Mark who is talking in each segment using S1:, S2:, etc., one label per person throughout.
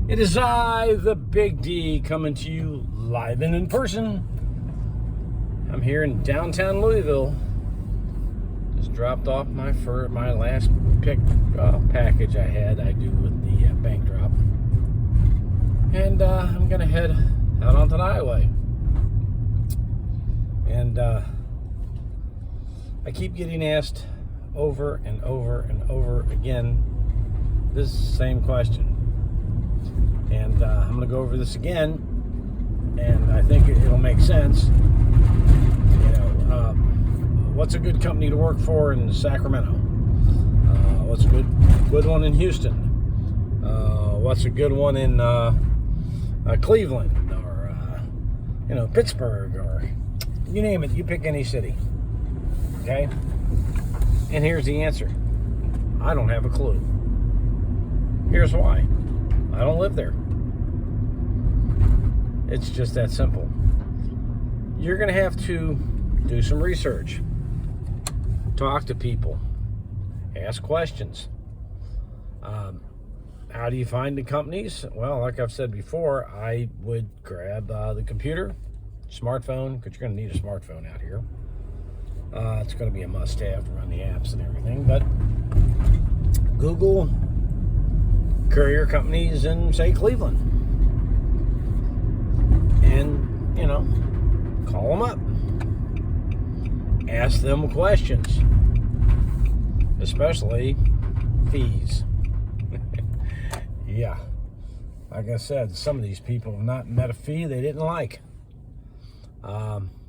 S1: It is I, the Big D, coming to you live and in person. I'm here in downtown Louisville. Just dropped off my last package I do with the bank drop. And I'm going to head out onto the highway. And I keep getting asked over and over and over again this same question. And I'm going to go over this again, and I think it'll make sense. What's a good company to work for in Sacramento? What's a good one in Houston? What's a good one in Cleveland or Pittsburgh, or you name it? You pick any city. Okay. And here's the answer: I don't have a clue. Here's why: I don't live there. It's just that simple. You're going to have to do some research, talk to people, ask questions. How do you find the companies? Well, like I've said before, I would grab the computer, smartphone, because you're going to need a smartphone out here. It's going to be a must-have to run the apps and everything, but Google courier companies in, say, Cleveland, and call them up, ask them questions, especially fees. Yeah, like I said, some of these people have not met a fee they didn't like.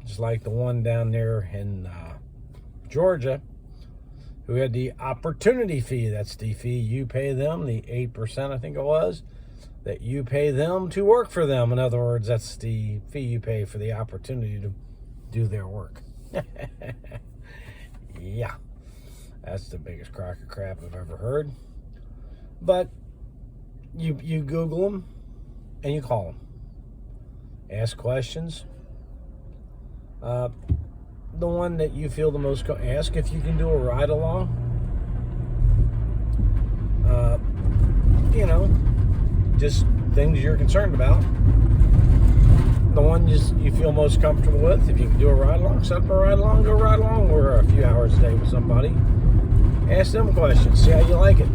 S1: Just like the one down there in Georgia, who had the opportunity fee. That's the fee you pay them, the 8%, I think it was, that you pay them to work for them. In other words, that's the fee you pay for the opportunity to do their work. Yeah, that's the biggest crock of crap I've ever heard. But you Google them and you call them. Ask questions. The one that you feel the most, ask if you can do a ride along. Just things you're concerned about. The one you feel most comfortable with. If you can do a ride along, set up a ride along, go ride along or a few hours a day with somebody. Ask them questions, see how you like it.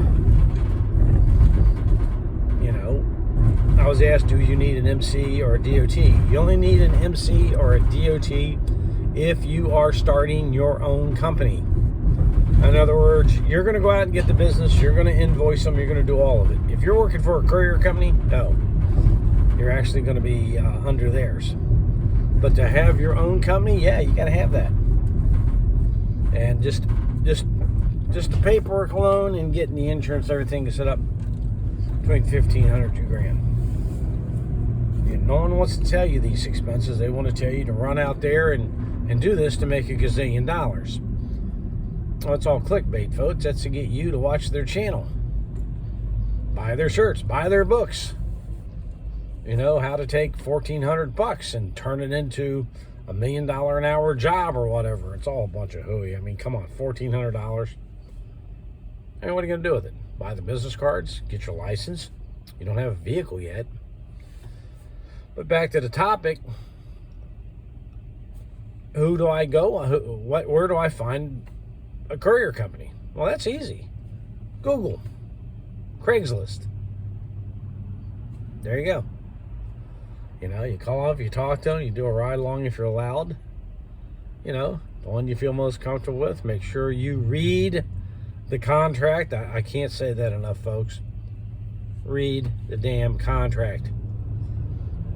S1: I was asked, do you need an MC or a DOT? You only need an MC or a DOT if you are starting your own company. In other words, you're going to go out and get the business, you're going to invoice them, you're going to do all of it. If you're working for a courier company, no. You're actually going to be under theirs. But to have your own company, yeah, you got to have that. And just the paperwork alone and getting the insurance, everything set up between $1,500 to $2,000. No one wants to tell you these expenses. They want to tell you to run out there and do this to make $1 gazillion. Well, it's all clickbait, folks. That's to get you to watch their channel, buy their shirts, buy their books. How to take $1,400 and turn it into $1 million an hour job or whatever. It's all a bunch of hooey. I mean, come on, $1,400. And what are you going to do with it? Buy the business cards, get your license. You don't have a vehicle yet. But back to the topic, who do I go? Where do I find a courier company? Well, that's easy. Google, Craigslist. There you go. You call up, you talk to them, you do a ride along if you're allowed. The one you feel most comfortable with. Make sure you read the contract. I can't say that enough, folks. Read the damn contract.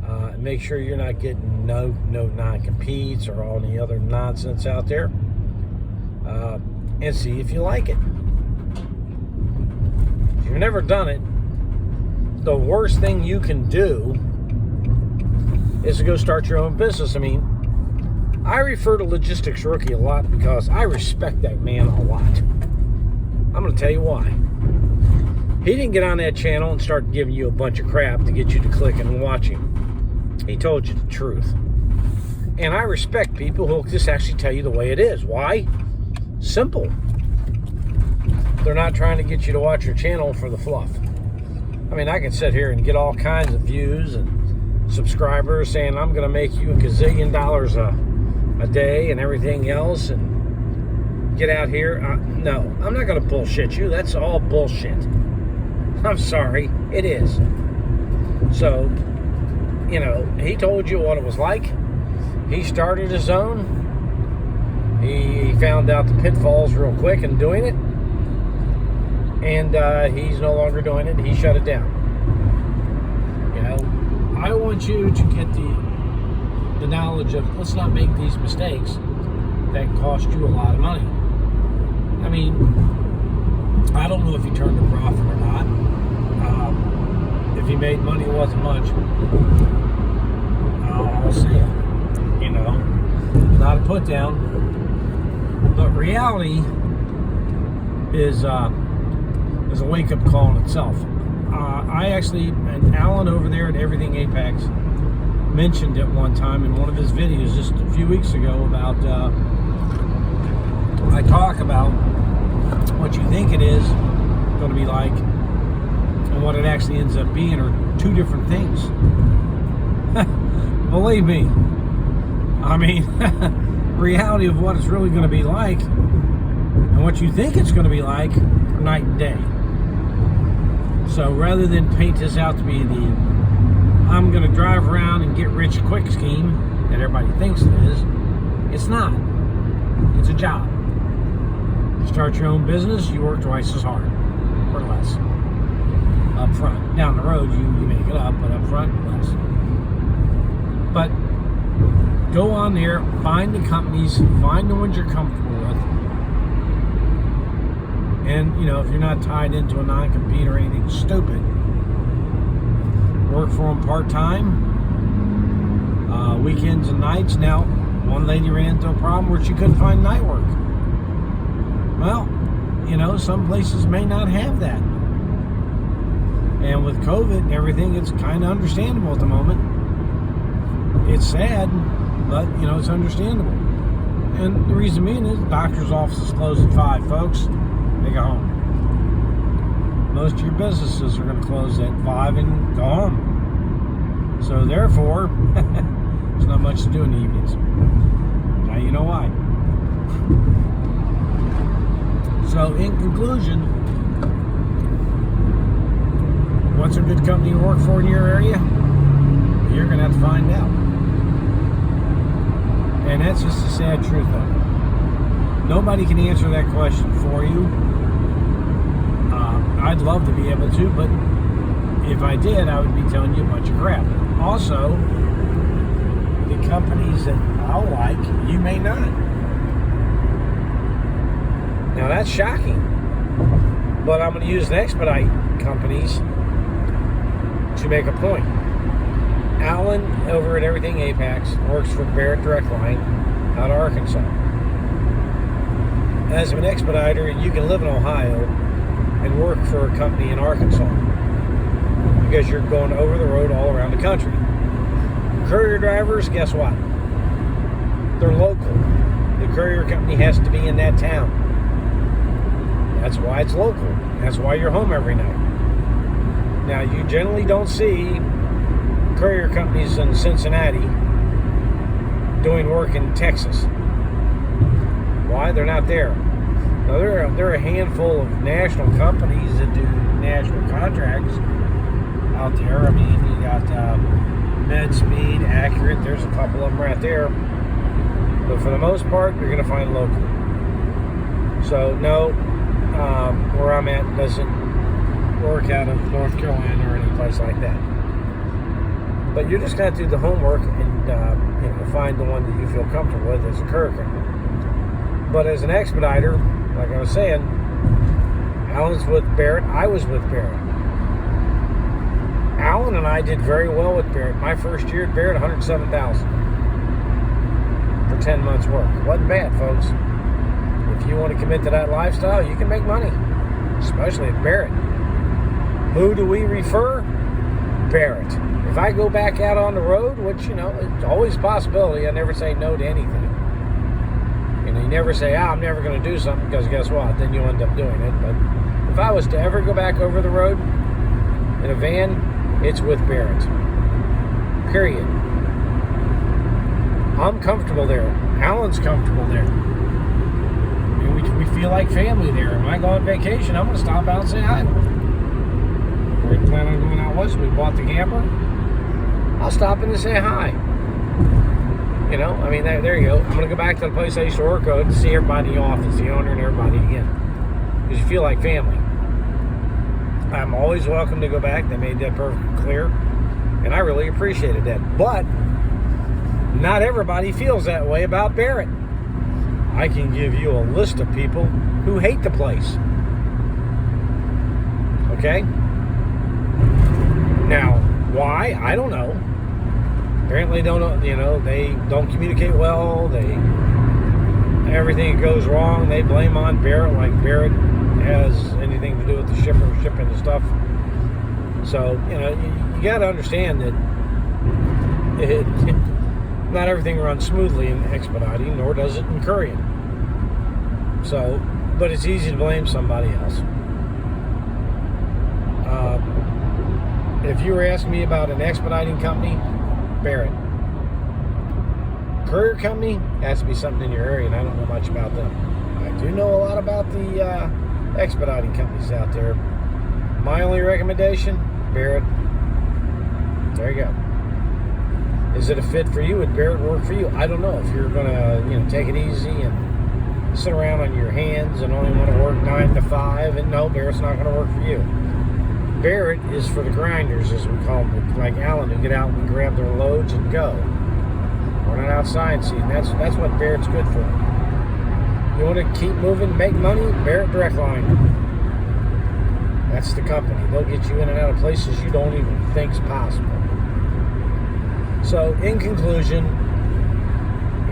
S1: And make sure you're not getting no non-competes or all the other nonsense out there. And see if you like it. If you've never done it, the worst thing you can do is to go start your own business. I mean, I refer to Logistics Rookie a lot because I respect that man a lot. I'm going to tell you why. He didn't get on that channel and start giving you a bunch of crap to get you to click and watch him. He told you the truth. And I respect people who will just actually tell you the way it is. Why? Simple. They're not trying to get you to watch your channel for the fluff. I mean, I could sit here and get all kinds of views and subscribers saying I'm going to make you a gazillion dollars a day and everything else, and get out here. No, I'm not going to bullshit you. That's all bullshit. I'm sorry. It is. So, you know, he told you what it was like. He started his own. He found out the pitfalls real quick in doing it. And he's no longer doing it. He shut it down. You know, I want you to get the knowledge of, let's not make these mistakes that cost you a lot of money. I mean, I don't know if he turned a profit or not. If he made money, it wasn't much. I'll see it. You know, not a put down. But reality is a wake-up call in itself. I actually, and Alan over there at Everything Apex mentioned it one time in one of his videos just a few weeks ago about, I talk about what you think it is going to be like and what it actually ends up being are two different things. Believe me. I mean, reality of what it's really going to be like and what you think it's going to be like are night and day. So rather than paint this out to be the I'm going to drive around and get rich quick scheme that everybody thinks it is, it's not. It's a job. You start your own business, you work twice as hard or less up front. Down the road you make it up, but up front less. But go on there, find the companies, find the ones you're comfortable with. And, you know, if you're not tied into a non-compete or anything stupid, work for them part-time, weekends and nights. Now, one lady ran into a problem where she couldn't find night work. Well, you know, some places may not have that. And with COVID and everything, it's kind of understandable at the moment. It's sad, but, you know, it's understandable. And the reason being is the doctor's office is closed at 5, folks. They go home. Most of your businesses are going to close at 5 and go home. So therefore, there's not much to do in the evenings. Now you know why. So in conclusion, what's a good company to work for in your area? You're going to have to find out. And that's just the sad truth of it. Nobody can answer that question for you. I'd love to be able to, but if I did, I would be telling you a bunch of crap. Also, the companies that I'll like, you may not. Now that's shocking. But I'm going to use the Expedite companies to make a point. Alan over at Everything Apex works for Barrett Direct Line out of Arkansas. As an expediter, you can live in Ohio and work for a company in Arkansas because you're going over the road all around the country. Courier drivers, guess what? They're local. The courier company has to be in that town. That's why it's local. That's why you're home every night. Now, you generally don't see courier companies in Cincinnati doing work in Texas. Why? They're not there. Now, there are a handful of national companies that do national contracts out there. I mean, you got MedSpeed, Accurate. There's a couple of them right there. But for the most part, you're going to find local. So, no, where I'm at doesn't work out of North Carolina or any place like that. But you're just going to do the homework and you know, find the one that you feel comfortable with as a courier company. But as an expediter, like I was saying, Alan's with Barrett. I was with Barrett. Alan and I did very well with Barrett. My first year at Barrett, $107,000 for 10 months' work. Wasn't bad, folks. If you want to commit to that lifestyle, you can make money, especially at Barrett. Who do we refer? Barrett. If I go back out on the road, which, you know, it's always a possibility, I never say no to anything. You know, you never say, I'm never going to do something, because guess what? Then you end up doing it. But if I was to ever go back over the road in a van, it's with Barrett. Period. I'm comfortable there. Alan's comfortable there. And we feel like family there. When I go on vacation, I'm going to stop out and say hi. We plan on going out west. We bought the camper. I'll stop in and say hi. You know, I mean, there you go. I'm going to go back to the place I used to work at and see everybody in the office, the owner and everybody again. Because you feel like family. I'm always welcome to go back. They made that perfectly clear. And I really appreciated that. But not everybody feels that way about Barrett. I can give you a list of people who hate the place. Okay? Now, why? I don't know. Apparently they don't communicate well. Everything that goes wrong, they blame on Barrett, like Barrett has anything to do with the shipping the stuff. So, you got to understand that not everything runs smoothly in expediting, nor does it in courier. So, but it's easy to blame somebody else. If you were asking me about an expediting company, Barrett. Courier company has to be something in your area, and I don't know much about them. I do know a lot about the expediting companies out there. My only recommendation, Barrett. There you go. Is it a fit for you? Would Barrett work for you? I don't know. If you're gonna, take it easy and sit around on your hands and only want to work 9 to 5, and no, Barrett's not going to work for you. Barrett is for the grinders, as we call them, like Alan, who get out and grab their loads and go. We're not outside seating. That's what Barrett's good for. You want to keep moving, make money? Barrett Direct Line. That's the company. They'll get you in and out of places you don't even think's possible. So, in conclusion,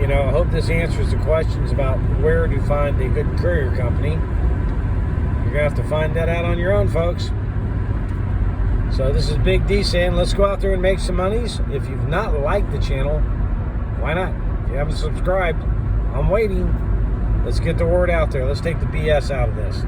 S1: I hope this answers the questions about where to find a good courier company. You're going to have to find that out on your own, folks. So this is Big D saying, let's go out there and make some monies. If you've not liked the channel, why not? If you haven't subscribed, I'm waiting. Let's get the word out there. Let's take the BS out of this.